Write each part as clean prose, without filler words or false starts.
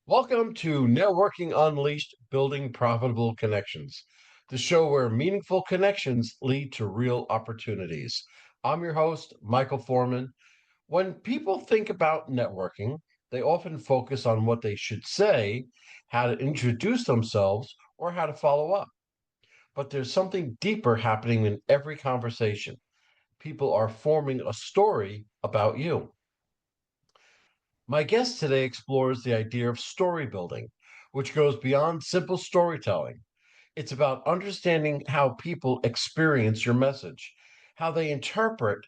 Welcome to Networking Unleashed Building Profitable Connections, the show where meaningful connections lead to real opportunities. I'm your host, Michael Foreman. When people think about networking, they often focus on what they should say, how to introduce themselves, or how to follow up. But there's something deeper happening in every conversation. People are forming a story about you. My guest today explores the idea of story building, which goes beyond simple storytelling. It's about understanding how people experience your message, how they interpret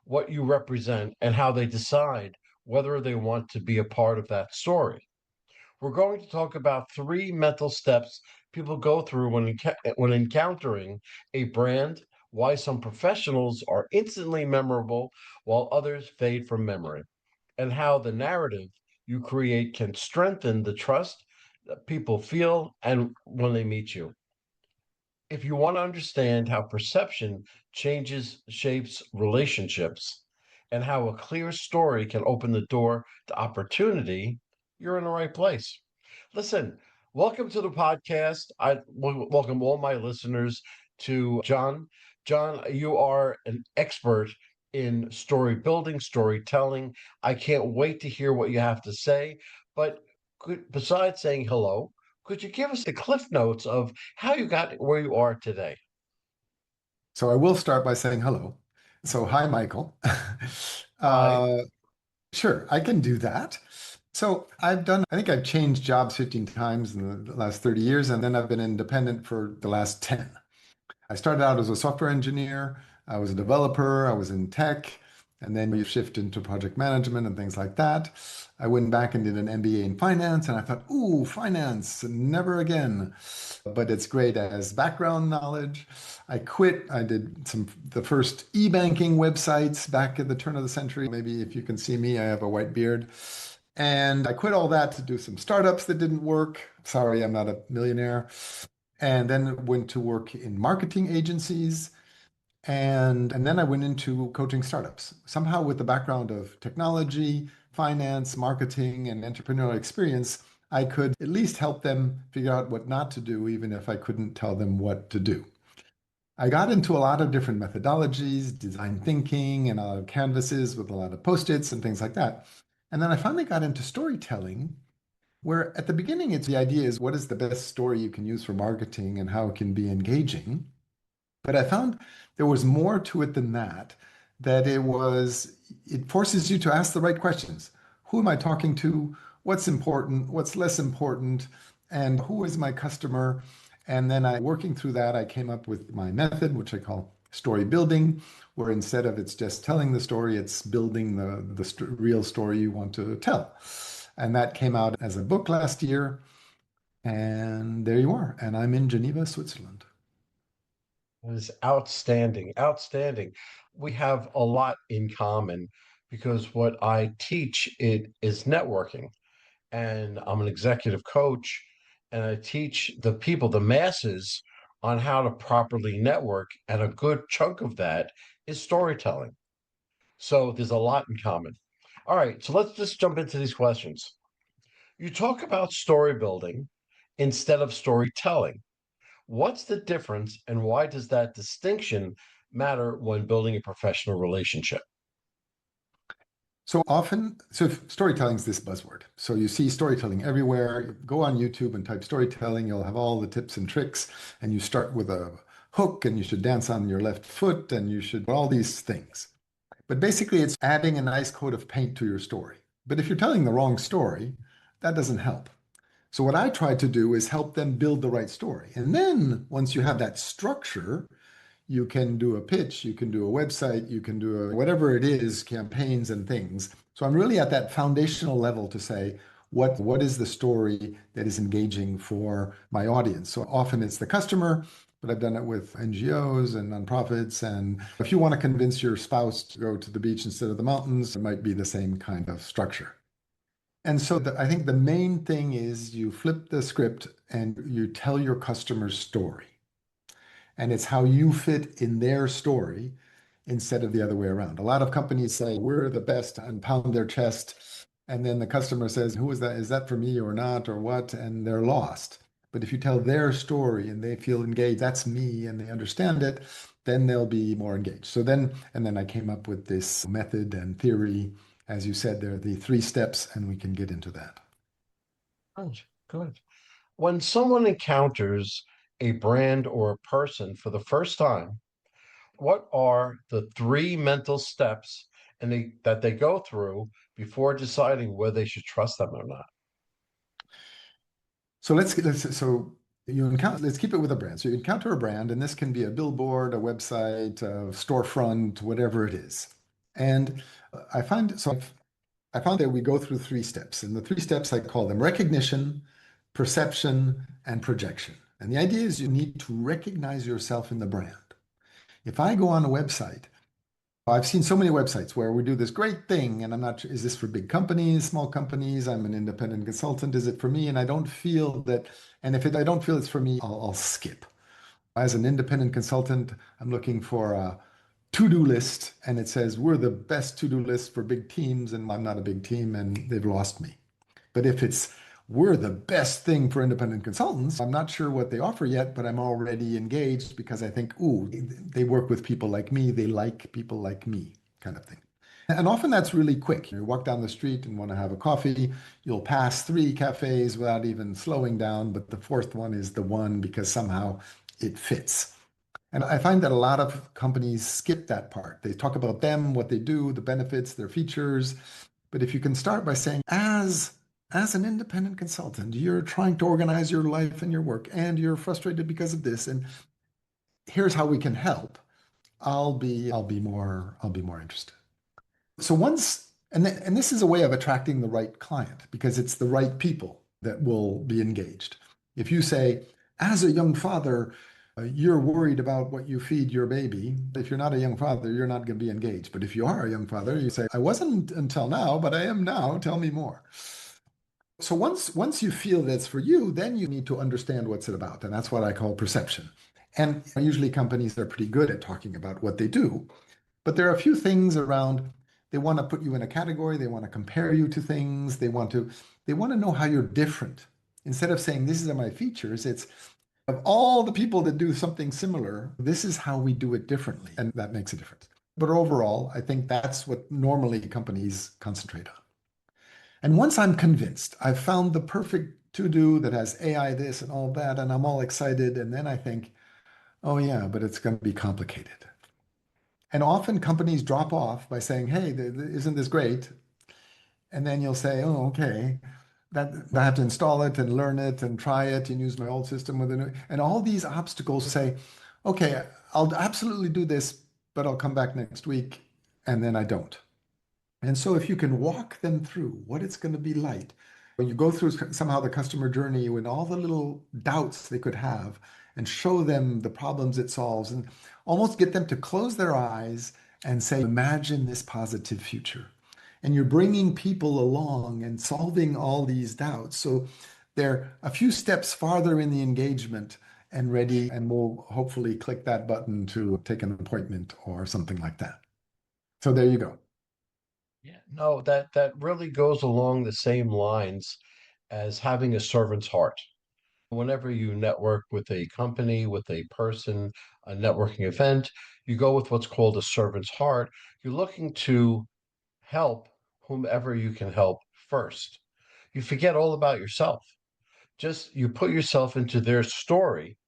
what you represent, and how they decide whether they want to be a part of that story. We're going to talk about three mental steps people go through when encountering a brand, why some professionals are instantly memorable while others fade from memory, and how the narrative you create can strengthen the trust that people feel and when they meet you. If you want to understand how perception shapes relationships and how a clear story can open the door to opportunity, you're in the right place. Listen, welcome to the podcast. Welcome all my listeners to John. John, you are an expert in story building, storytelling. I can't wait to hear what you have to say. But besides saying hello, could you give us the cliff notes of how you got where you are today? So I will start by saying hello. So hi, Michael. Hi. uh, sure, I can do that. I think I've changed jobs 15 times in the last 30 years, and then I've been independent for the last 10. I started out as a software engineer. I was a developer. I was in tech. And then you shift into project management and things like that. I went back and did an MBA in finance, and I thought, ooh, finance, never again. But it's great as background knowledge. I quit. I did the first e-banking websites back at the turn of the century. Maybe if you can see me, I have a white beard. And I quit all that to do some startups that didn't work. Sorry, I'm not a millionaire. And then went to work in marketing agencies. And then I went into coaching startups. Somehow, with the background of technology, finance, marketing, and entrepreneurial experience, I could at least help them figure out what not to do, even if I couldn't tell them what to do. I got into a lot of different methodologies, design thinking, and a lot of canvases with a lot of post-its and things like that. And then I finally got into storytelling, where at the beginning, it's the idea is what is the best story you can use for marketing and how it can be engaging. But I found there was more to it than that, it forces you to ask the right questions. Who am I talking to? What's important? What's less important? And who is my customer? And then working through that, I came up with my method, which I call story building, where instead of it's just telling the story, it's building the real story you want to tell. And that came out as a book last year. And there you are. And I'm in Geneva, Switzerland. It is outstanding, outstanding. We have a lot in common because what I teach it is networking, and I'm an executive coach, and I teach the people, the masses, on how to properly network, and a good chunk of that is storytelling. So there's a lot in common. All right, so let's just jump into these questions. You talk about story building instead of storytelling. What's the difference, and why does that distinction matter when building a professional relationship? So storytelling is this buzzword. So you see storytelling everywhere. Go on YouTube and type storytelling. You'll have all the tips and tricks. And you start with a hook, and you should dance on your left foot, and you should all these things. But basically, it's adding a nice coat of paint to your story. But if you're telling the wrong story, that doesn't help. So what I try to do is help them build the right story. And then once you have that structure, you can do a pitch, you can do a website, you can do whatever it is, campaigns and things. So I'm really at that foundational level to say, what is the story that is engaging for my audience? So often it's the customer, but I've done it with NGOs and nonprofits. And if you want to convince your spouse to go to the beach instead of the mountains, it might be the same kind of structure. And so I think the main thing is you flip the script and you tell your customer's story, and it's how you fit in their story instead of the other way around. A lot of companies say we're the best and pound their chest. And then the customer says, who is that? Is that for me or not, or what? And they're lost. But if you tell their story and they feel engaged, that's me, and they understand it, then they'll be more engaged. And then I came up with this method and theory. As you said, there are the three steps, and we can get into that. Good, good. When someone encounters a brand or a person for the first time, what are the three mental steps that they go through before deciding whether they should trust them or not? So so you encounter let's keep it with a brand. So you encounter a brand, and this can be a billboard, a website, a storefront, whatever it is. And I found that we go through three steps, and the three steps I call them recognition, perception, and projection. And the idea is you need to recognize yourself in the brand. If I go on a website, I've seen so many websites where we do this great thing, and I'm not sure, is this for big companies, small companies? I'm an independent consultant. Is it for me? And I don't feel that, and if I don't feel it's for me, I'll skip. As an independent consultant, I'm looking for a to-do list, and it says we're the best to-do list for big teams, and I'm not a big team, and they've lost me. But if it's we're the best thing for independent consultants, I'm not sure what they offer yet, but I'm already engaged because I think, ooh, they work with people like me, they like people like me, kind of thing. And often that's really quick. You walk down the street and want to have a coffee, you'll pass three cafes without even slowing down, but the fourth one is the one because somehow it fits. And I find that a lot of companies skip that part. They talk about them, what they do, the benefits, their features. But if you can start by saying, as an independent consultant, you're trying to organize your life and your work, and you're frustrated because of this, and here's how we can help. I'll be more interested. So and this is a way of attracting the right client because it's the right people that will be engaged. If you say, as a young father, you're worried about what you feed your baby. If you're not a young father, you're not going to be engaged. But if you are a young father, you say, I wasn't until now, but I am now. Tell me more. So once you feel that's for you, then you need to understand what's it about. And that's what I call perception. And usually companies are pretty good at talking about what they do. But there are a few things around. They want to put you in a category. They want to compare you to things. They want to know how you're different. Instead of saying, these are my features, it's of all the people that do something similar, this is how we do it differently. And that makes a difference. But overall, I think that's what normally companies concentrate on. And once I'm convinced, I've found the perfect to do that has AI this and all that, and I'm all excited. And then I think, oh, yeah, but it's going to be complicated. And often companies drop off by saying, hey, isn't this great? And then you'll say, oh, okay, that I have to install it and learn it and try it and use my old system with a new, and all these obstacles say, okay, I'll absolutely do this, but I'll come back next week. And then I don't. And so if you can walk them through what it's going to be like, when you go through somehow the customer journey and all the little doubts they could have and show them the problems it solves and almost get them to close their eyes and say, imagine this positive future. And you're bringing people along and solving all these doubts. So they're a few steps farther in the engagement and ready, and we'll hopefully click that button to take an appointment or something like that. So there you go. Yeah, no, that really goes along the same lines as having a servant's heart. Whenever you network with a company, with a person, a networking event, you go with what's called a servant's heart. You're looking to help whomever you can help first. You forget all about yourself. Just you put yourself into their story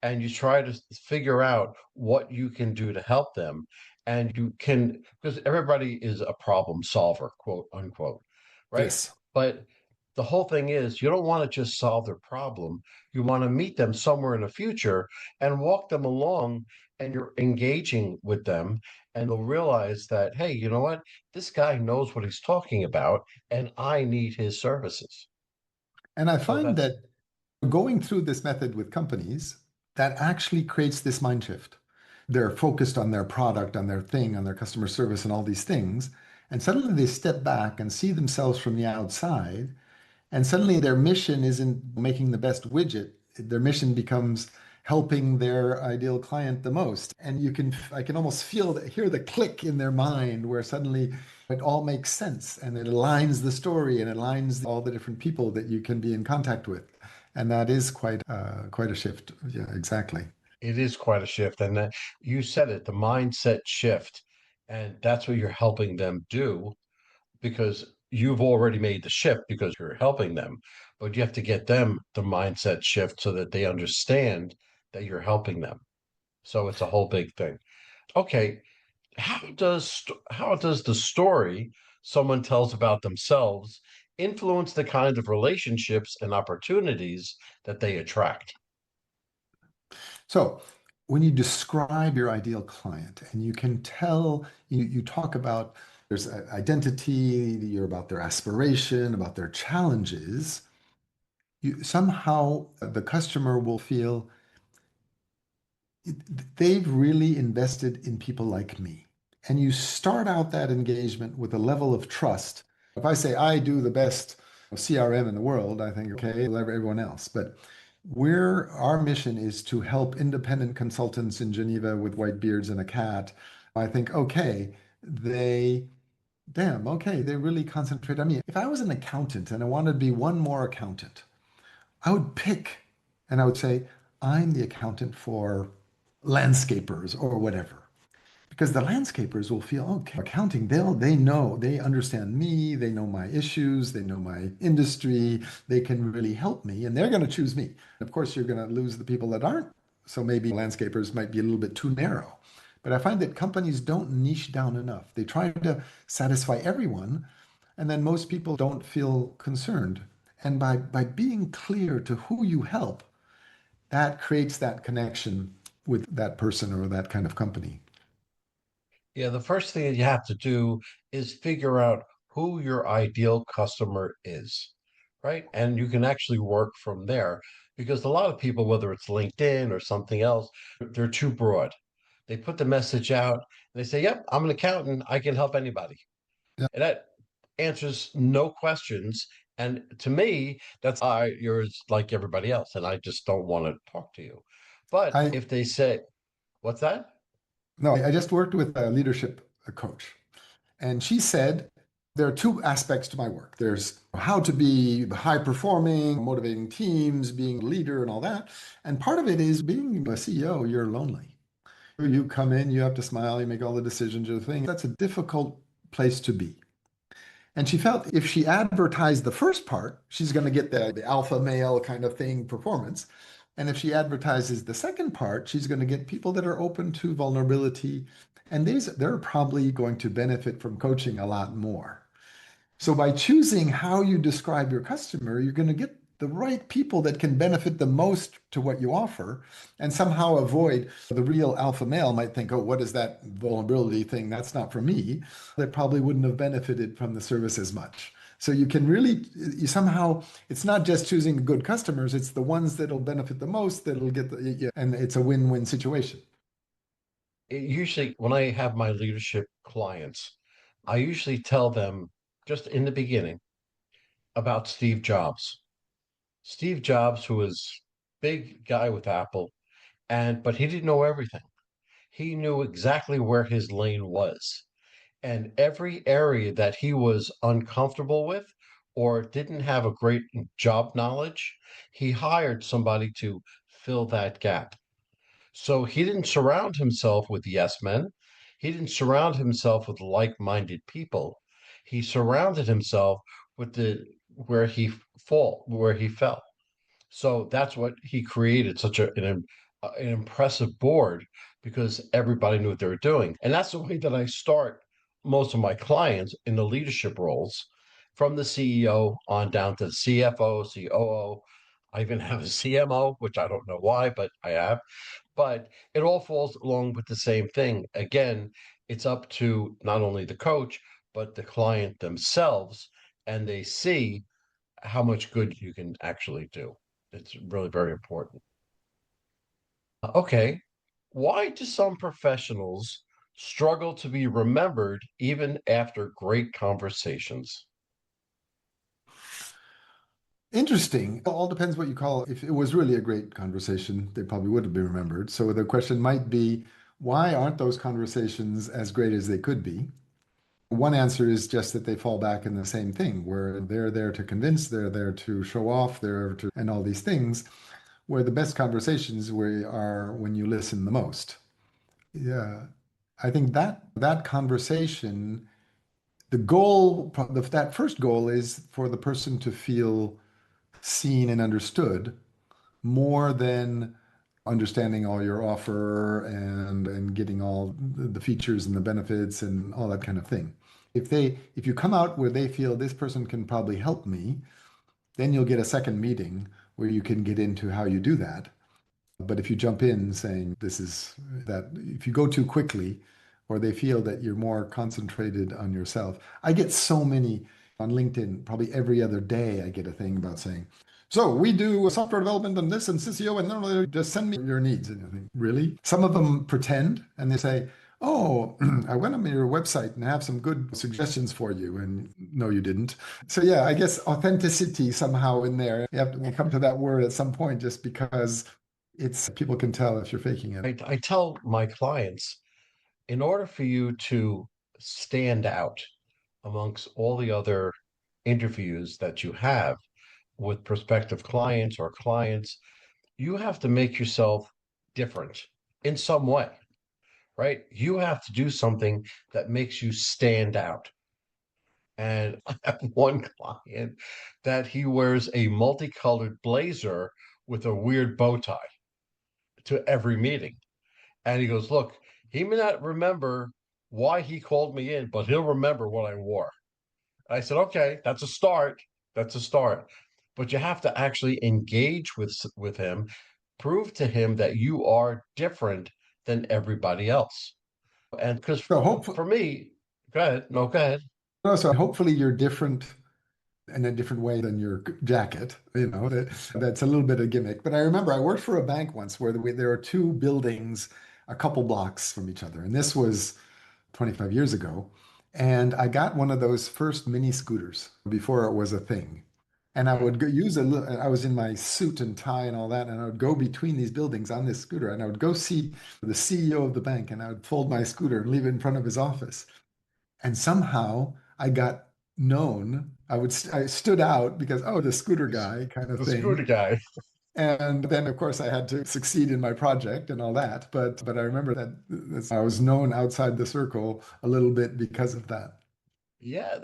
and you try to figure out what you can do to help them. And you can, because everybody is a problem solver, quote unquote, right? Yes. But the whole thing is you don't want to just solve their problem. You want to meet them somewhere in the future and walk them along, and you're engaging with them. And they'll realize that, hey, you know what? This guy knows what he's talking about, and I need his services. And I So find that's that going through this method with companies, that actually creates this mind shift. They're focused on their product, on their thing, on their customer service, and all these things. And suddenly they step back and see themselves from the outside. And suddenly their mission isn't making the best widget. Their mission becomes helping their ideal client the most. And I can almost hear the click in their mind where suddenly it all makes sense and it aligns the story and aligns all the different people that you can be in contact with. And that is quite a shift. Yeah, exactly. It is quite a shift. And you said it, the mindset shift. And that's what you're helping them do because you've already made the shift because you're helping them. But you have to get them the mindset shift so that they understand that you're helping them. So it's a whole big thing. Okay, how does the story someone tells about themselves influence the kind of relationships and opportunities that they attract? So when you describe your ideal client and you can tell, you talk about there's identity, you're about their aspiration, about their challenges, somehow the customer will feel they've really invested in people like me. And you start out that engagement with a level of trust. If I say I do the best CRM in the world, I think, okay, everyone else. But our mission is to help independent consultants in Geneva with white beards and a cat. I think, okay, okay, they really concentrate on me. If I was an accountant and I wanted to be one more accountant, I would pick and I would say, I'm the accountant for landscapers or whatever. Because the landscapers will feel, okay, accounting, they understand me, they know my issues, they know my industry, they can really help me, and they're going to choose me. Of course, you're going to lose the people that aren't. So maybe landscapers might be a little bit too narrow. But I find that companies don't niche down enough. They try to satisfy everyone, and then most people don't feel concerned. And by being clear to who you help, that creates that connection with that person or that kind of company. Yeah, the first thing that you have to do is figure out who your ideal customer is, right? And you can actually work from there because a lot of people, whether it's LinkedIn or something else, they're too broad. They put the message out and they say, "Yep, I'm an accountant. I can help anybody." Yeah. And that answers no questions. And to me, you're like everybody else, and I just don't want to talk to you. But I if they say, "What's that?" No, I just worked with a leadership coach, and she said there are two aspects to my work. There's how to be high performing, motivating teams, being a leader, and all that. And part of it is being a CEO, you're lonely. You come in, you have to smile, you make all the decisions, your thing. That's a difficult place to be. And she felt if she advertised the first part, she's going to get the alpha male kind of thing performance. And if she advertises the second part, she's going to get people that are open to vulnerability. And they're probably going to benefit from coaching a lot more. So by choosing how you describe your customer, you're going to get the right people that can benefit the most to what you offer and somehow avoid the real alpha male might think, oh, what is that vulnerability thing? That's not for me. That probably wouldn't have benefited from the service as much. So you can really, you somehow, it's not just choosing good customers, it's the ones that'll benefit the most that'll get and it's a win-win situation. Usually when I have my leadership clients, I usually tell them just in the beginning about Steve Jobs. Steve Jobs, who was big guy with Apple, and but he didn't know everything. He knew exactly where his lane was. And every area that he was uncomfortable with or didn't have a great job knowledge, he hired somebody to fill that gap. So he didn't surround himself with yes men. He didn't surround himself with like-minded people. He surrounded himself with the where he fell. So that's what he created such an impressive board because everybody knew what they were doing. And that's the way that I start most of my clients in the leadership roles from the CEO on down to the CFO, COO. I even have a CMO, which I don't know why, but I have. But it all falls along with the same thing. Again, it's up to not only the coach, but the client themselves, and they see how much good you can actually do. It's really very important. Okay, why do some professionals struggle to be remembered even after great conversations? Interesting. It all depends what you call it. If it was really a great conversation, they probably would have been remembered. So the question might be, why aren't those conversations as great as they could be? One answer is just that they fall back in the same thing, where they're there to convince, they're there to show off, and all these things, where the best conversations are when you listen the most. Yeah. I think that conversation, that first goal is for the person to feel seen and understood more than understanding all your offer and getting all the features and the benefits and all that kind of thing. If you come out where they feel this person can probably help me, then you'll get a second meeting where you can get into how you do that. But if you jump in saying this is that, if you go too quickly, or they feel that you're more concentrated on yourself, I get so many on LinkedIn, probably every other day, I get a thing about saying, so we do software development and this and CCO, and then just send me your needs. And you think, really? Some of them pretend and they say, oh, I went on your website and have some good suggestions for you. And no, you didn't. So yeah, I guess authenticity somehow in there. You have to come to that word at some point just because it's people can tell if you're faking it. I tell my clients, in order for you to stand out amongst all the other interviews that you have with prospective clients or clients, you have to make yourself different in some way, right? You have to do something that makes you stand out. And I have one client that he wears a multicolored blazer with a weird bow tie to every meeting. And he goes, look, he may not remember why he called me in, but he'll remember what I wore. I said, okay, that's a start. That's a start. But you have to actually engage with him, prove to him that you are different than everybody else. And because So hopefully, for me, go ahead. No, go ahead. so hopefully you're different in a different way than your jacket. That's a little bit of gimmick. But I remember I worked for a bank once where there were two buildings a couple blocks from each other, and this was 25 years ago. And I got one of those first mini scooters before it was a thing. And I would use I was in my suit and tie and all that, and I would go between these buildings on this scooter, and I would go see the CEO of the bank, and I would fold my scooter and leave it in front of his office. And somehow I got known. I stood out because, oh, the scooter guy kind of The scooter thing. guy. And then, of course, I had to succeed in my project and all that. But I remember that I was known outside the circle a little bit because of that. Yeah,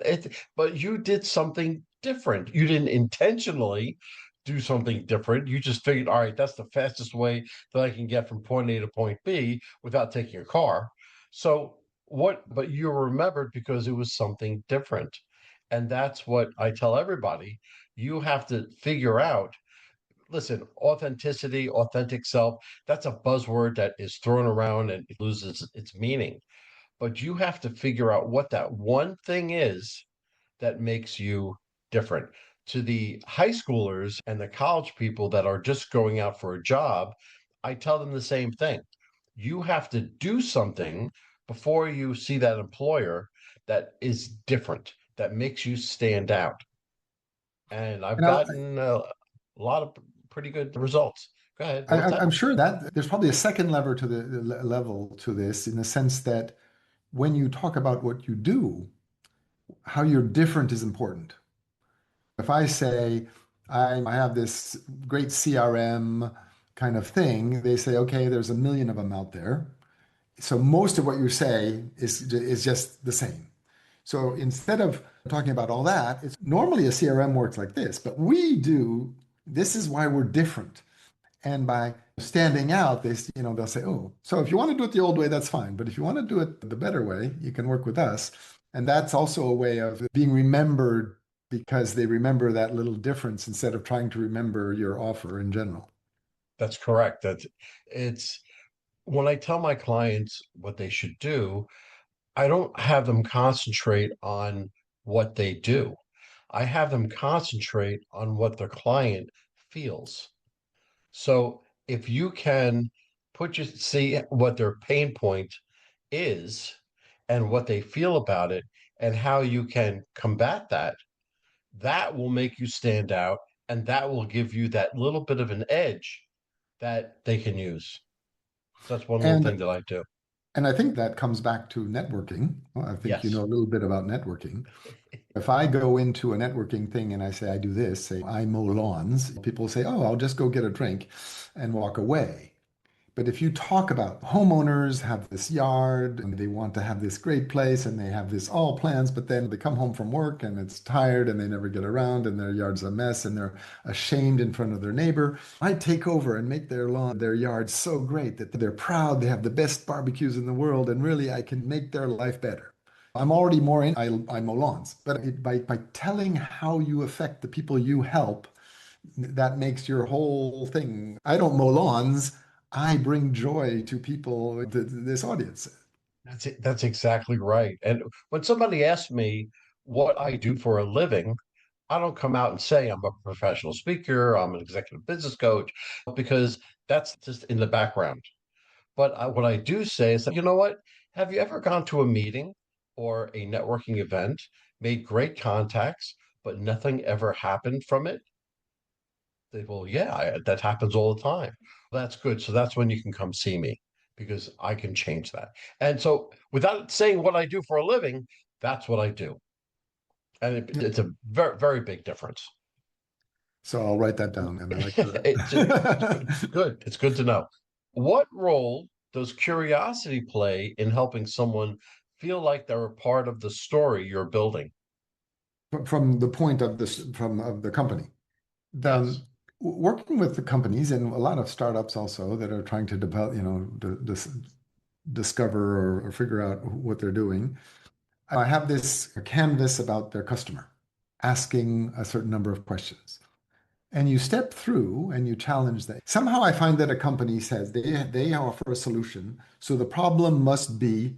but you did something different. You didn't intentionally do something different. You just figured, all right, that's the fastest way that I can get from point A to point B without taking a car. So but you remembered because it was something different. And that's what I tell everybody. You have to figure out, listen, authenticity, authentic self, that's a buzzword that is thrown around and it loses its meaning, but you have to figure out what that one thing is that makes you different. To the high schoolers and the college people that are just going out for a job, I tell them the same thing. You have to do something before you see that employer that is different, that makes you stand out. And I've And gotten a lot of pretty good results. Go ahead. What was that? I'm sure that there's probably a second lever to the level to this in the sense that when you talk about what you do, how you're different is important. If I say I have this great CRM kind of thing, they say, okay, there's a million of them out there. So most of what you say is just the same. So instead of talking about all that, it's normally a CRM works like this, but we do, this is why we're different. And by standing out, they'll say, oh, so if you want to do it the old way, that's fine. But if you want to do it the better way, you can work with us. And that's also a way of being remembered because they remember that little difference instead of trying to remember your offer in general. That's correct. That's it's when I tell my clients what they should do, I don't have them concentrate on what they do. I have them concentrate on what their client feels. So if you can see what their pain point is and what they feel about it and how you can combat that, that will make you stand out And that will give you that little bit of an edge that they can use. So that's one little And thing that I do. and I think that comes back to networking. Well, I think you know Yes. a little bit about networking. If I go into a networking thing and I say I do this, say I mow lawns, people say, "Oh, I'll just go get a drink and walk away." But if you talk about homeowners have this yard and they want to have this great place and they have this all plans, but then they come home from work and it's tired and they never get around and their yard's a mess and they're ashamed in front of their neighbor, I take over and make their lawn, their yard so great that they're proud. They have the best barbecues in the world and really I can make their life better. I'm already more in, I mow lawns, but by telling how you affect the people you help, that makes your whole thing. I don't mow lawns. I bring joy to people, this audience. That's it. That's exactly right. And when somebody asks me what I do for a living, I don't come out and say I'm a professional speaker, I'm an executive business coach, because that's just in the background. But what I do say is that, you know what? Have you ever gone to a meeting or a networking event, made great contacts, but nothing ever happened from it? They, well, yeah, that happens all the time. That's good. So that's when you can come see me because I can change that. And so, without saying what I do for a living, that's what I do. And Yeah. it's a very, very big difference. So I'll write that down and I like It's that. good. Good. It's good to know. What role does curiosity play in helping someone feel like they're a part of the story you're building? From the point of this, from of the company. The Yes. working with the companies and a lot of startups also that are trying to develop, discover or figure out what they're doing. I have this canvas about their customer, asking a certain number of questions. And you step through and you challenge that. Somehow I find that a company says they offer a solution, so the problem must be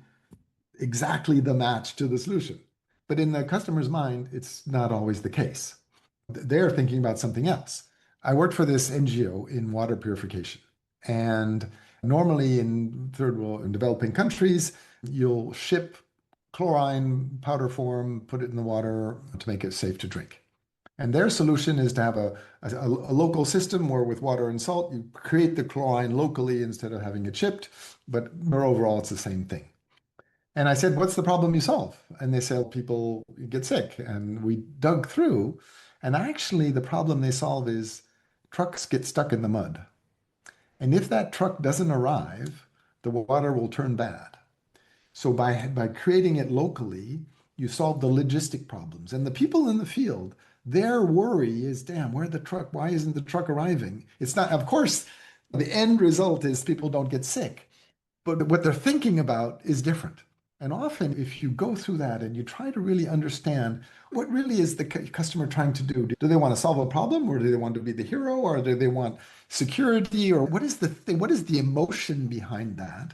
exactly the match to the solution. But in the customer's mind, it's not always the case. They're thinking about something else. I worked for this NGO in water purification. And normally in third world, in developing countries, you'll ship chlorine powder form, put it in the water to make it safe to drink. And their solution is to have a local system where with water and salt, you create the chlorine locally instead of having it shipped. But overall, it's the same thing. And I said, what's the problem you solve? And they said, people get sick. And we dug through. And actually, the problem they solve is trucks get stuck in the mud. And if that truck doesn't arrive, the water will turn bad. So by creating it locally, you solve the logistic problems. And the people in the field, their worry is, damn, where the truck? Why isn't the truck arriving? It's not, of course, the end result is people don't get sick. But what they're thinking about is different. And often, if you go through that and you try to really understand what really is the customer trying to do, do they want to solve a problem or do they want to be the hero or do they want security or what is the thing, what is the emotion behind that?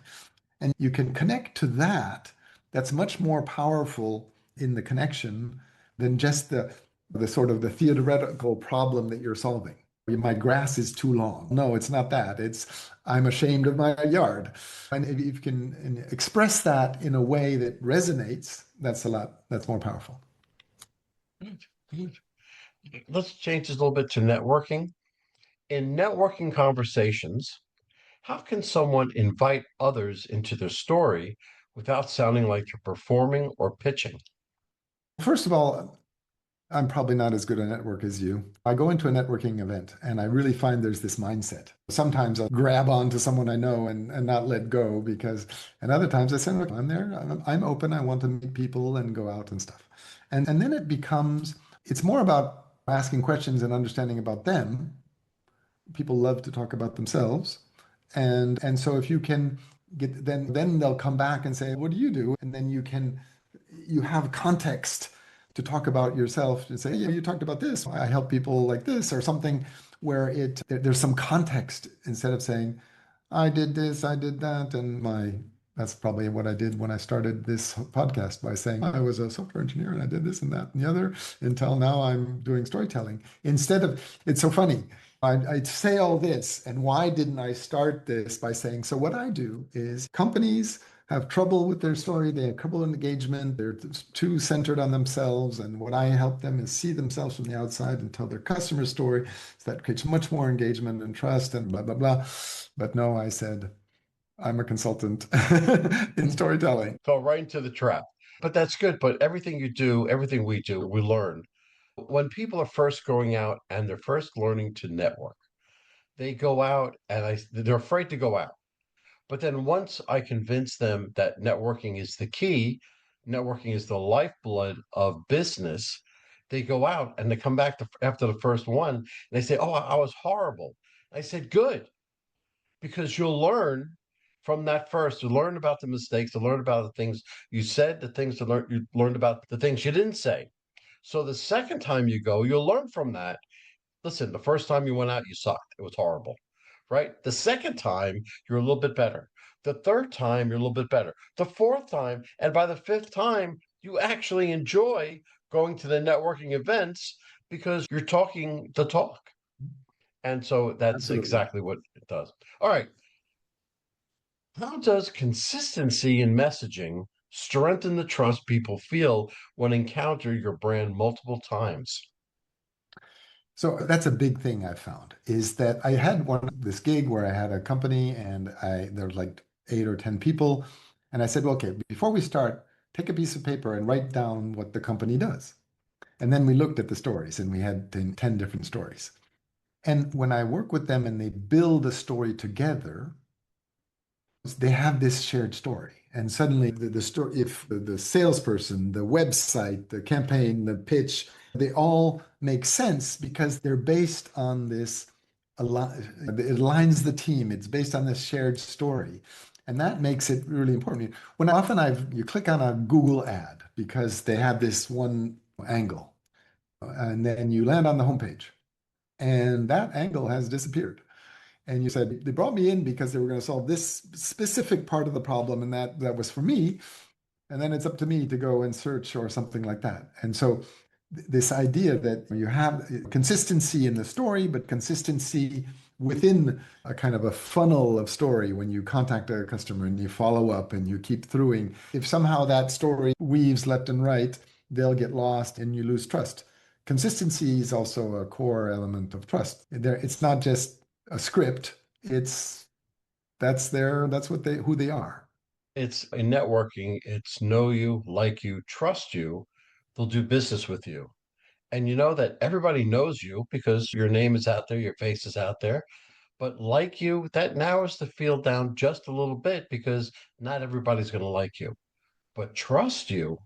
And you can connect to that. That's much more powerful in the connection than just the sort of the theoretical problem that you're solving. My grass is too long. No, it's not that. It's I'm ashamed of my yard. And if you can express that in a way that resonates, that's more powerful. Good, good. Let's change this a little bit to networking. In networking conversations, how can someone invite others into their story without sounding like you're performing or pitching? First of all, I'm probably not as good a network as you. I go into a networking event and I really find there's this mindset. Sometimes I'll grab onto someone I know and not let go because, and other times I say, look, I'm there, I'm open, I want to meet people and go out and stuff. And then it becomes, it's more about asking questions and understanding about them. People love to talk about themselves. And so if you can get, then they'll come back and say, what do you do? And then you have context to talk about yourself and say, yeah, you talked about this. I help people like this or something where there's some context instead of saying, I did this, I did that, and that's probably what I did when I started this podcast by saying I was a software engineer and I did this and that and the other until now I'm doing storytelling. Instead of, it's so funny. I say all this, and why didn't I start this by saying, so what I do is companies have trouble with their story. They have trouble in engagement. They're too centered on themselves. And what I help them is see themselves from the outside and tell their customer story. So that creates much more engagement and trust and blah, blah, blah. But no, I said, I'm a consultant in storytelling. Fell right into the trap. But that's good. But everything you do, everything we do, we learn. When people are first going out and they're first learning to network, they go out and they're afraid to go out. But then once I convince them that networking is the key, networking is the lifeblood of business, they go out and they come back after the first one and they say, "Oh, I was horrible." I said, "Good, because you'll learn from that first. You learn about the mistakes, to learn about the things you said, the things you learned about the things you didn't say. So the second time you go, you'll learn from that. Listen, the first time you went out, you sucked. It was horrible, right? The second time, you're a little bit better. The third time, you're a little bit better. The fourth time, and by the fifth time, you actually enjoy going to the networking events because you're talking the talk. And so that's Absolutely. exactly what it does. All right. How does consistency in messaging strengthen the trust people feel when encounter your brand multiple times? So that's a big thing I found is that I had this gig where I had a company and there was like 8 or 10 people. And I said, well, okay, before we start, take a piece of paper and write down what the company does. And then we looked at the stories and we had 10 different stories. And when I work with them and they build a story together, they have this shared story. And suddenly the story, if the salesperson, the website, the campaign, the pitch, they all make sense because they're based on this, it aligns the team. It's based on this shared story. And that makes it really important. When often you click on a Google ad because they have this one angle, and then you land on the homepage, and that angle has disappeared. And you said they brought me in because they were going to solve this specific part of the problem, and that was for me. And then it's up to me to go and search or something like that. And so this idea that you have consistency in the story, but consistency within a kind of a funnel of story when you contact a customer and you follow up and you keep throughing. If somehow that story weaves left and right, they'll get lost and you lose trust. Consistency is also a core element of trust. It's not just a script. That's what who they are. It's in networking, it's know you, like you, trust you. They'll do business with you. And you know that everybody knows you because your name is out there, your face is out there. But like you, that narrows the field down just a little bit because not everybody's going to like you. But trust you,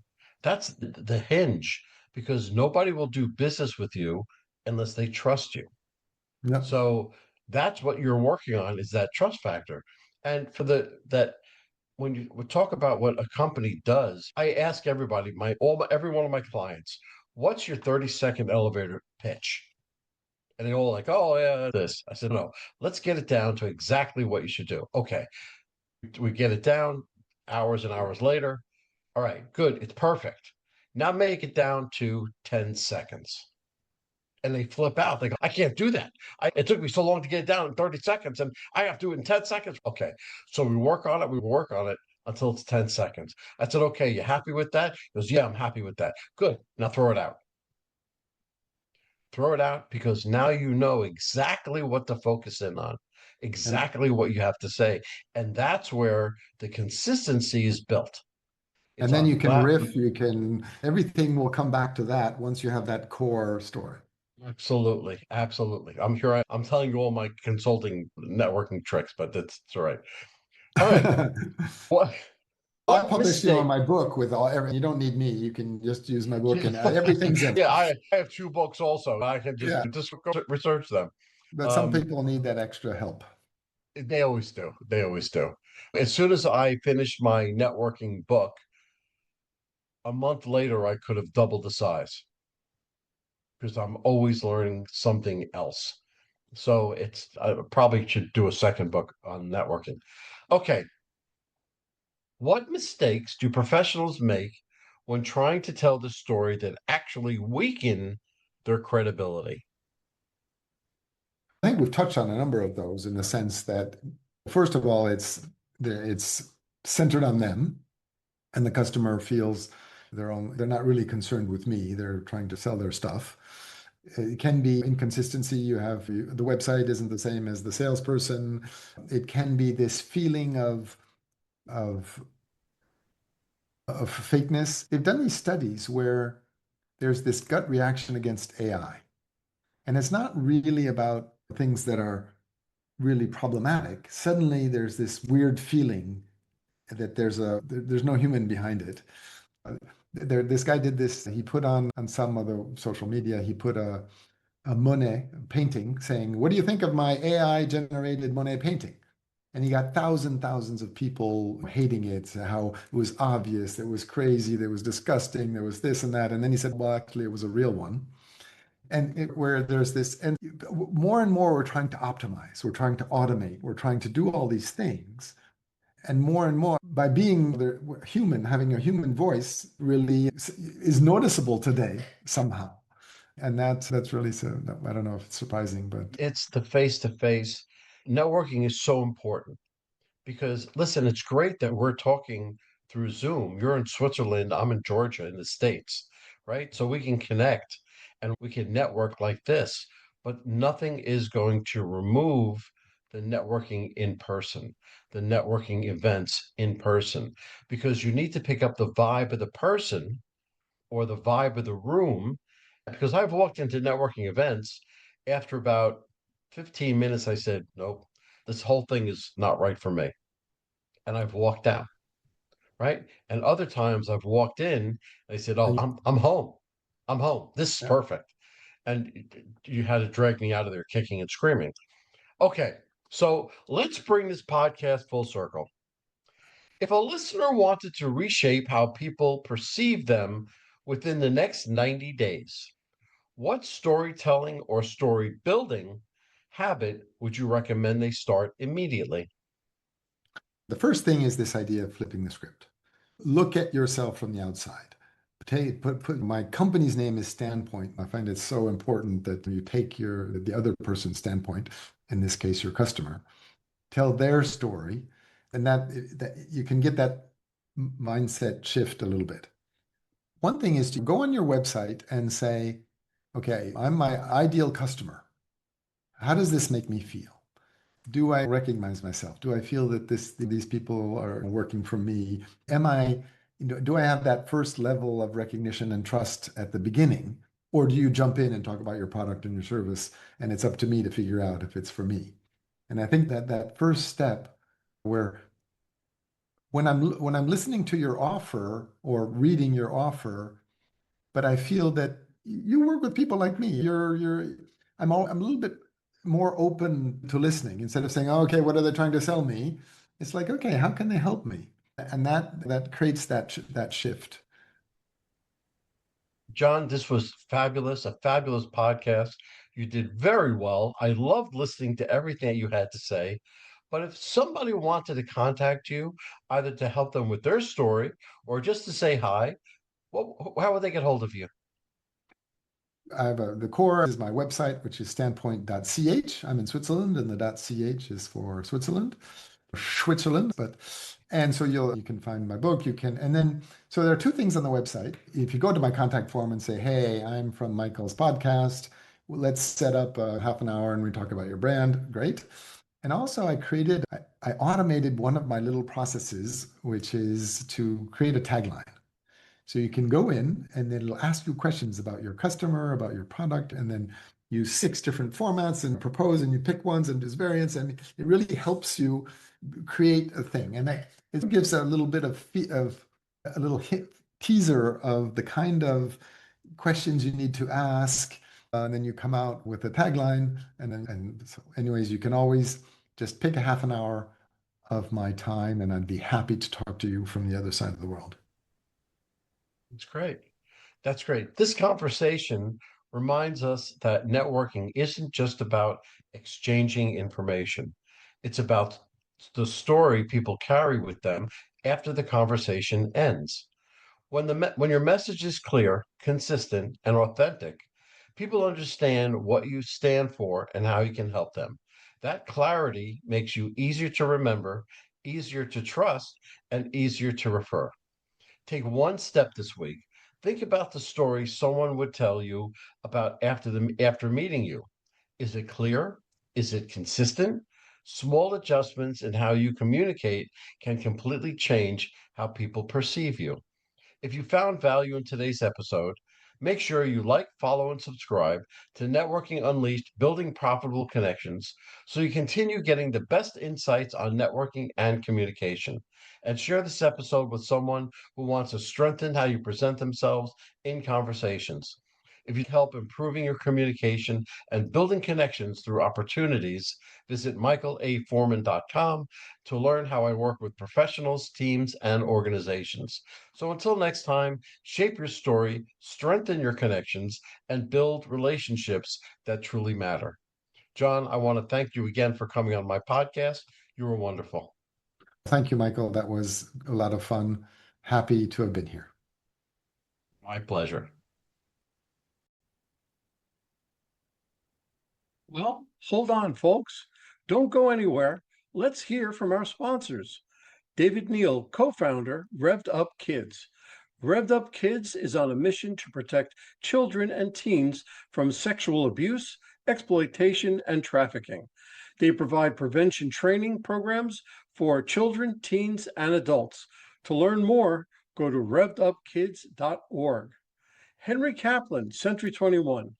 that's the hinge because nobody will do business with you unless they trust you. Yep. So that's what you're working on is that trust factor. And for that when you talk about what a company does, I ask everybody, every one of my clients, what's your 30-second elevator pitch? And they all like, oh yeah, this. I said, no, let's get it down to exactly what you should do. Okay. We get it down hours and hours later. All right, good. It's perfect. Now make it down to 10 seconds. And they flip out. They go, I can't do that. It took me so long to get it down in 30 seconds, and I have to do it in 10 seconds. Okay. So we work on it until it's 10 seconds. I said, okay, you happy with that? He goes, yeah, I'm happy with that. Good. Now throw it out. Throw it out because now you know exactly what to focus in on, And exactly what you have to say. And that's where the consistency is built. It's And then you on can that. riff, everything will come back to that once you have that core story. Absolutely. Absolutely. I'm telling you all my consulting networking tricks, but that's all right. All right. What, I'll what publish you on mistake? my book you don't need me. You can just use my book and everything's in Yeah, it. I have two books also. I can Yeah, just go research them. but some Um, people need that extra help. they always do. They always do. As soon as I finished my networking book, a month later, I could have doubled the size because I'm always learning something else. So I probably should do a second book on networking. Okay. What mistakes do professionals make when trying to tell the story that actually weaken their credibility? I think we've touched on a number of those in the sense that, first of all, it's centered on them, and the customer feels they're not really concerned with me. They're trying to sell their stuff. It can be inconsistency. The website isn't the same as the salesperson. It can be this feeling of of fakeness. They've done these studies where there's this gut reaction against AI. And it's not really about things that are really problematic. Suddenly there's this weird feeling that there's no human behind it. This guy did this. He put on some of the social media, he put a Monet painting saying, "What do you think of my AI generated Monet painting?" And he got thousands of people hating it, how it was obvious, it was crazy, it was disgusting, there was this and that. And then he said, well, actually, it was a real one. Where there's this, and more we're trying to optimize, we're trying to automate, we're trying to do all these things. And more by being human, having a human voice really is noticeable today somehow. And that's really so, I don't know if it's surprising, but It's the face to face. Networking is so important because, listen, it's great that we're talking through Zoom. You're in Switzerland, I'm in Georgia in the States, right? So we can connect and we can network like this, but nothing is going to remove the networking in person, the networking events in person, because you need to pick up the vibe of the person or the vibe of the room. Because I've walked into networking events after about 15 minutes, I said, nope, this whole thing is not right for me. And I've walked out, right? And other times I've walked in, they said, oh, and I'm home. I'm home. This is yeah. perfect. And you had to drag me out of there kicking and screaming. Okay, so let's bring this podcast full circle. If a listener wanted to reshape how people perceive them within the next 90 days, what storytelling or story building habit would you recommend they start immediately? The first thing is this idea of flipping the script. Look at yourself from the outside. My company's name is Standpoint. I find it so important that you take the other person's standpoint, in this case, your customer, tell their story, and that you can get that mindset shift a little bit. One thing is to go on your website and say, okay, I'm my ideal customer. How does this make me feel? Do I recognize myself? Do I feel that these people are working for me? Do I have that first level of recognition and trust at the beginning? Or do you jump in and talk about your product and your service, and it's up to me to figure out if it's for me? And I think that first step where when I'm listening to your offer or reading your offer, but I feel that you work with people like me. I'm a little bit more open to listening instead of saying, oh, okay, what are they trying to sell me? It's like, okay, how can they help me? And that creates that shift. John, this was fabulous, a fabulous podcast. You did very well. I loved listening to everything you had to say. But if somebody wanted to contact you, either to help them with their story or just to say hi, how would they get hold of you? The core is my website, which is standpoint.ch. I'm in Switzerland, and the .ch is for Switzerland. And so you can find my book. And then so there are two things on the website. If you go to my contact form and say, "Hey, I'm from Michael's podcast. Let's set up a half an hour and we talk about your brand," great. And also, I automated one of my little processes, which is to create a tagline. So you can go in and then it'll ask you questions about your customer, about your product, and then use 6 different formats and propose, and you pick ones and there's variants, and it really helps you create a thing. And it gives a little bit of a little teaser of the kind of questions you need to ask. And then you come out with a tagline. And so anyways, you can always just pick a half an hour of my time, and I'd be happy to talk to you from the other side of the world. It's great. That's great. This conversation reminds us that networking isn't just about exchanging information. It's about the story people carry with them after the conversation ends. When your message is clear, consistent, and authentic, people understand what you stand for and how you can help them. That clarity makes you easier to remember easier to trust, and easier to refer. Take one step this week. Think about the story someone would tell you about after meeting you. Is it clear? Is it consistent? Small adjustments in how you communicate can completely change how people perceive you. If you found value in today's episode, make sure you like, follow, and subscribe to Networking Unleashed Building Profitable Connections so you continue getting the best insights on networking and communication. And share this episode with someone who wants to strengthen how you present themselves in conversations. If you help improving your communication and building connections through opportunities, visit michaelaforman.com to learn how I work with professionals, teams, and organizations. So until next time, shape your story, strengthen your connections, and build relationships that truly matter. John, I want to thank you again for coming on my podcast. You were wonderful. Thank you, Michael. That was a lot of fun. Happy to have been here. My pleasure. Well, hold on, folks. Don't go anywhere. Let's hear from our sponsors. David Neal, co-founder, Revved Up Kids. Revved Up Kids is on a mission to protect children and teens from sexual abuse, exploitation, and trafficking. They provide prevention training programs for children, teens, and adults. To learn more, go to revvedupkids.org. Henry Kaplan, Century 21.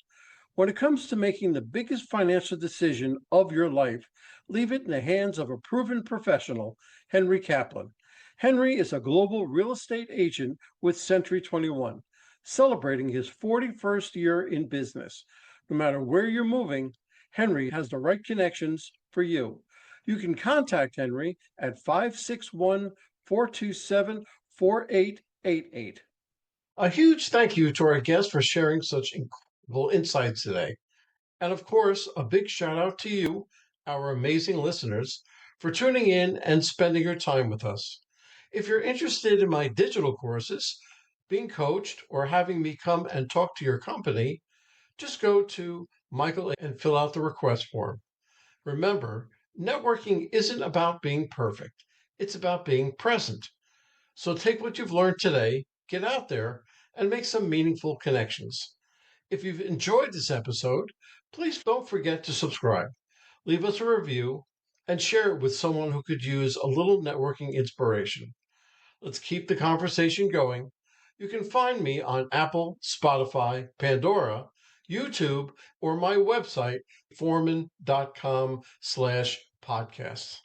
When it comes to making the biggest financial decision of your life, leave it in the hands of a proven professional, Henry Kaplan. Henry is a global real estate agent with Century 21, celebrating his 41st year in business. No matter where you're moving, Henry has the right connections for you. You can contact Henry at 561 427 4888. A huge thank you to our guest for sharing such incredible insights today. And of course, a big shout out to you, our amazing listeners, for tuning in and spending your time with us. If you're interested in my digital courses, being coached, or having me come and talk to your company, just go to Michael and fill out the request form. Remember, networking isn't about being perfect, it's about being present. So take what you've learned today, get out there, and make some meaningful connections. If you've enjoyed this episode, please don't forget to subscribe, leave us a review, and share it with someone who could use a little networking inspiration. Let's keep the conversation going. You can find me on Apple, Spotify, Pandora, YouTube, or my website, forman.com/podcasts.